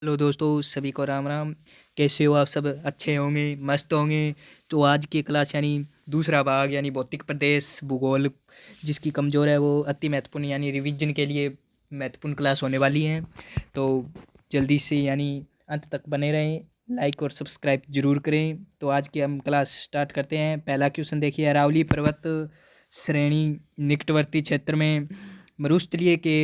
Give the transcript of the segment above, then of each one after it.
Hello दोस्तों, सभी को राम राम। कैसे हो आप? सब अच्छे होंगे, मस्त होंगे। तो आज की क्लास यानी दूसरा भाग यानी भौतिक प्रदेश भूगोल जिसकी कमज़ोर है वो अति महत्वपूर्ण यानी रिवीजन के लिए महत्वपूर्ण क्लास होने वाली है। तो जल्दी से यानी अंत तक बने रहें, लाइक और सब्सक्राइब जरूर करें। तो आज की हम क्लास स्टार्ट करते हैं। पहला क्वेश्चन देखिए, अरावली पर्वत श्रेणी निकटवर्ती क्षेत्र में मरुस्थलीय के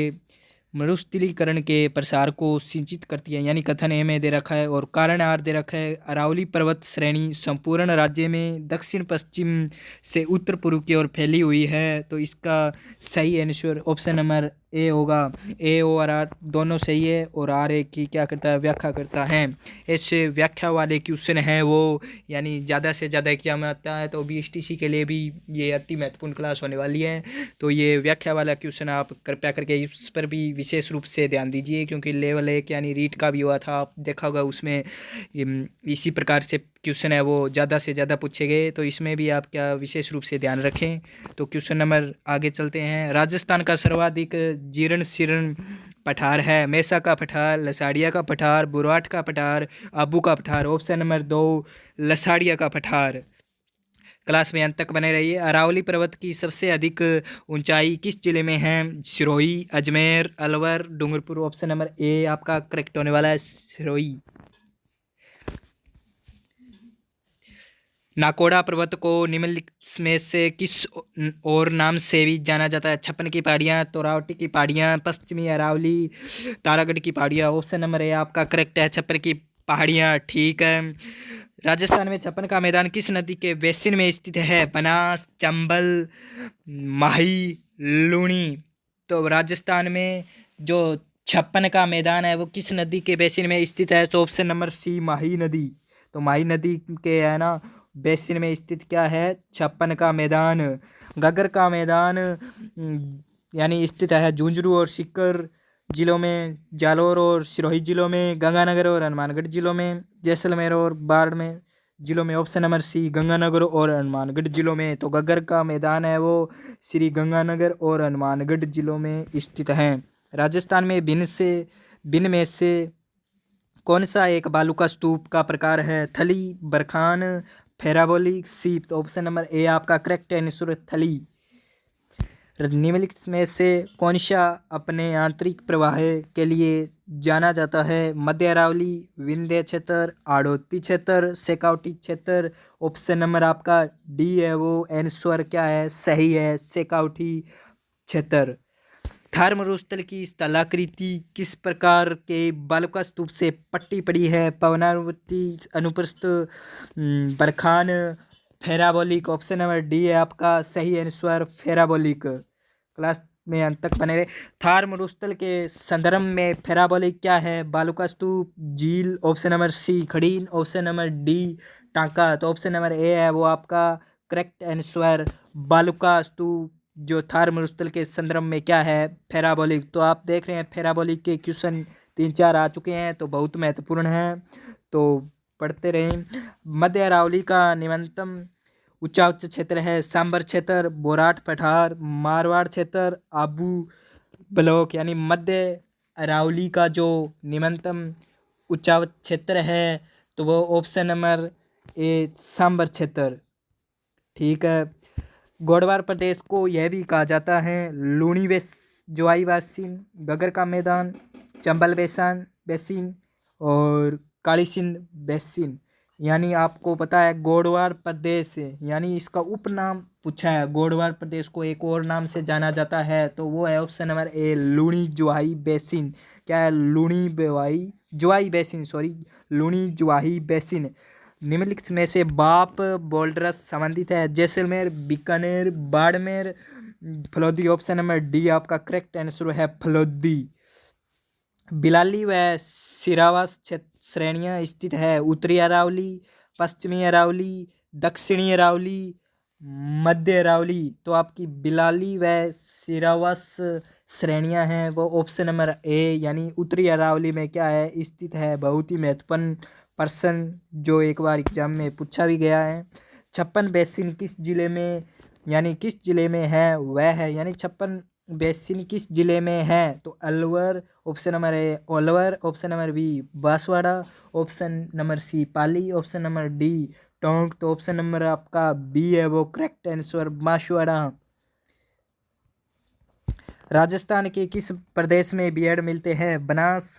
मरुस्थलीकरण के प्रसार को सिंचित करती है, यानी कथन ए में दे रखा है और कारण आर दे रखा है। अरावली पर्वत श्रेणी संपूर्ण राज्य में दक्षिण पश्चिम से उत्तर पूर्व की ओर फैली हुई है। तो इसका सही आंसर ऑप्शन नंबर ए होगा। ए और आर दोनों सही है और आर ए की क्या करता है, व्याख्या करता है। ऐसे व्याख्या वाले क्वेश्चन है वो यानी ज़्यादा से ज़्यादा एग्जाम में आता है, तो BSTC के लिए भी ये अति महत्वपूर्ण क्लास होने वाली है। तो ये व्याख्या वाला क्वेश्चन आप कृपया करके इस पर भी विशेष रूप से ध्यान दीजिए, क्योंकि लेवल 1 यानी रीट का भी हुआ था, आप देखा होगा उसमें इसी प्रकार से क्वेश्चन है वो ज़्यादा से ज़्यादा पूछे गए। तो इसमें भी आप क्या विशेष रूप से ध्यान रखें। तो क्वेश्चन नंबर आगे चलते हैं। राजस्थान का सर्वाधिक जीर्ण शीर्ण पठार है। मेसा का पठार, लसाड़िया का पठार, बुराट का पठार, आबू का पठार। ऑप्शन नंबर 2 लसाड़िया का पठार। क्लास में अंत तक बने रहिए। अरावली पर्वत की सबसे अधिक ऊंचाई किस जिले में है? सिरोही, अजमेर, अलवर, डूंगरपुर। ऑप्शन नंबर ए आपका करेक्ट होने वाला है, सिरोही। नाकोड़ा पर्वत को निम्नलिखित में से किस और नाम से भी जाना जाता है? छप्पन की पहाड़ियाँ, तोरावटी की पहाड़ियाँ, पश्चिमी अरावली, तारागढ़ की पहाड़ियाँ। ऑप्शन नंबर ए आपका करेक्ट है, छप्पन की पहाड़ियाँ। ठीक है। राजस्थान में छप्पन का मैदान किस नदी के बेसिन में स्थित है? बनास, चंबल, माही, लूनी। तो राजस्थान में जो छप्पन का मैदान है वो किस नदी के बेसिन में स्थित है? तो ऑप्शन नंबर सी माही नदी। तो माही नदी के है ना बेसिन में स्थित क्या है? छप्पन का मैदान। गगर का मैदान यानी स्थित है झुंझुनू और सीकर जिलों में, जालौर और सिरोही जिलों में, गंगानगर और हनुमानगढ़ जिलों में, जैसलमेर और बाड़मेर जिलों में। ऑप्शन नंबर सी गंगानगर और हनुमानगढ़ जिलों में। तो गगर का मैदान है वो श्री गंगानगर और हनुमानगढ़ जिलों में स्थित है। राजस्थान में भिन्न में से कौन सा एक बालू का स्तूप का प्रकार है? थली, बरखान, फेराबोलिक, सीप। तो ऑप्शन नंबर ए आपका करेक्ट आंसर थली। निम्नलिखित में से कौन सा अपने आंतरिक प्रवाह के लिए जाना जाता है? मध्य अरावली, विंध्य क्षेत्र, आड़ोती क्षेत्र, शेखावटी क्षेत्र। ऑप्शन नंबर आपका डी है वो आंसर क्या है, सही है, शेखावटी क्षेत्र। थार मरुस्थल की स्थलाकृति किस प्रकार के बालुका स्तूप से पट्टी पड़ी है? पवनावृत्ति, अनुप्रस्थ, बरखान, फेराबोलिक। ऑप्शन नंबर डी है आपका सही आंसर, फेराबोलिक। क्लास में अंत तक बने रहे। थार मरुस्थल के संदर्भ में फेराबोलिक क्या है? बालुका स्तूप, झील। ऑप्शन नंबर सी खड़ीन, ऑप्शन नंबर डी टांका। तो ऑप्शन नंबर ए है वो आपका करेक्ट आंसर, बालुका स्तूप जो थार मरुस्थल के संदर्भ में क्या है, फेराबोलिक। तो आप देख रहे हैं फेराबोलिक के क्वेश्चन 3-4 आ चुके हैं, तो बहुत महत्वपूर्ण है, तो पढ़ते रहें। मध्य अरावली का निम्नतम ऊंचा उच्च क्षेत्र है? सांबर क्षेत्र, बोराट पठार, मारवाड़ क्षेत्र, आबू ब्लॉक। यानी मध्य अरावली का जो निम्नतम ऊंचा क्षेत्र है तो वो ऑप्शन नंबर ए सांबर क्षेत्र। ठीक है। गौड़वार प्रदेश को यह भी कहा जाता है लूणी ज्वाई बेसिन, गगर का मैदान, चंबल बेसिन और काली सिंध बेसिन। यानी आपको पता है गौड़वार प्रदेश यानी इसका उपनाम पूछा है, गौड़वार प्रदेश को एक और नाम से जाना जाता है तो वो है option number A Luni Jawai basin. क्या है? Luni Jawai basin, sorry, Luni Jawai basin. निम्नलिखित में से बाप बोल्डरस संबंधित है? Jaisalmer, Bikaner, Barmer, Phalodi. Option number D आपका करेक्ट आंसर है, फलोदी। बिलाली व सिरावास श्रेणियाँ स्थित है? उत्तरी अरावली, पश्चिमी अरावली, दक्षिणी अरावली, मध्य अरावली। तो आपकी बिलाली व सिरावास श्रेणियाँ हैं वो ऑप्शन नंबर ए यानी उत्तरी अरावली में क्या है, स्थित है। बहुत ही महत्वपूर्ण प्रश्न जो एक बार एग्जाम में पूछा भी गया है। छप्पन बेसिन किस जिले में यानी किस जिले में है? वह है यानी छप्पन बेसिन किस जिले में है? तो Alwar. Option number A Alwar, option number B Banswara, option number C Pali, option number D Tonk. तो ऑप्शन नंबर आपका बी है वो करेक्ट आंसर, बांसवाड़ा। राजस्थान के किस प्रदेश में बियड मिलते हैं? बनास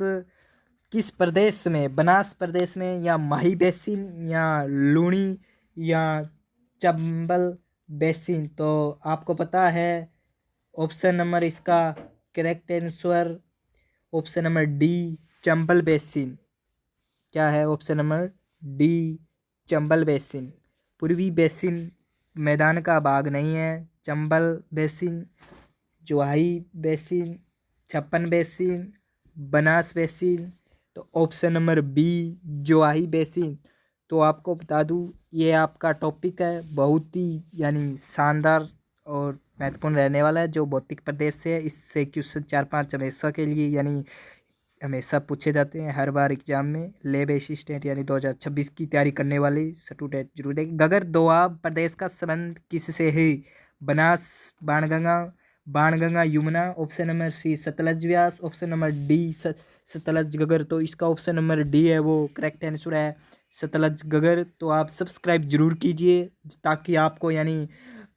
किस प्रदेश में? बनास प्रदेश में, या माही बेसिन, या लूणी, या चंबल बेसिन? तो आपको पता है ऑप्शन नंबर इसका correct answer option number D Chambal basin. क्या है option number D Chambal basin. पूर्वी बेसिन मैदान का भाग नहीं है। चंबल बेसिन, जोहाई basin, Chhappan basin, Banas basin. तो ऑप्शन नंबर बी जोहाई बेसिन। तो आपको बता दूं ये आपका टॉपिक है बहुत ही यानी शानदार और महत्वपूर्ण रहने वाला है, जो भौतिक प्रदेश से है। इससे क्वेश्चन 4-5 हमेशा के लिए यानी हमेशा पूछे जाते हैं हर बार एग्जाम में। लेब असिस्टेंट यानी 2026 की तैयारी करने वाले स्टूडेंट जरूर देखें। गगर दोआब प्रदेश का संबंध किससे है? Banas, Banganga, Banganga Yamuna, option number C Sutlej Beas, option number D Sutlej Ghaggar. तो इसका ऑप्शन नंबर डी है वो करेक्ट आंसर है, सतलज गगर। तो आप सब्सक्राइब जरूर कीजिए ताकि आपको यानी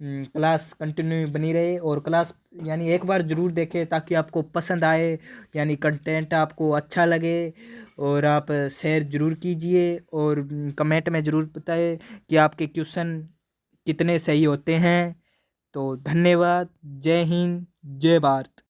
क्लास कंटिन्यू बनी रहे, और क्लास यानी एक बार ज़रूर देखें ताकि आपको पसंद आए, यानी कंटेंट आपको अच्छा लगे। और आप शेयर ज़रूर कीजिए और कमेंट में ज़रूर बताएं कि आपके क्वेश्चन कितने सही होते हैं। तो धन्यवाद। जय हिंद, जय भारत।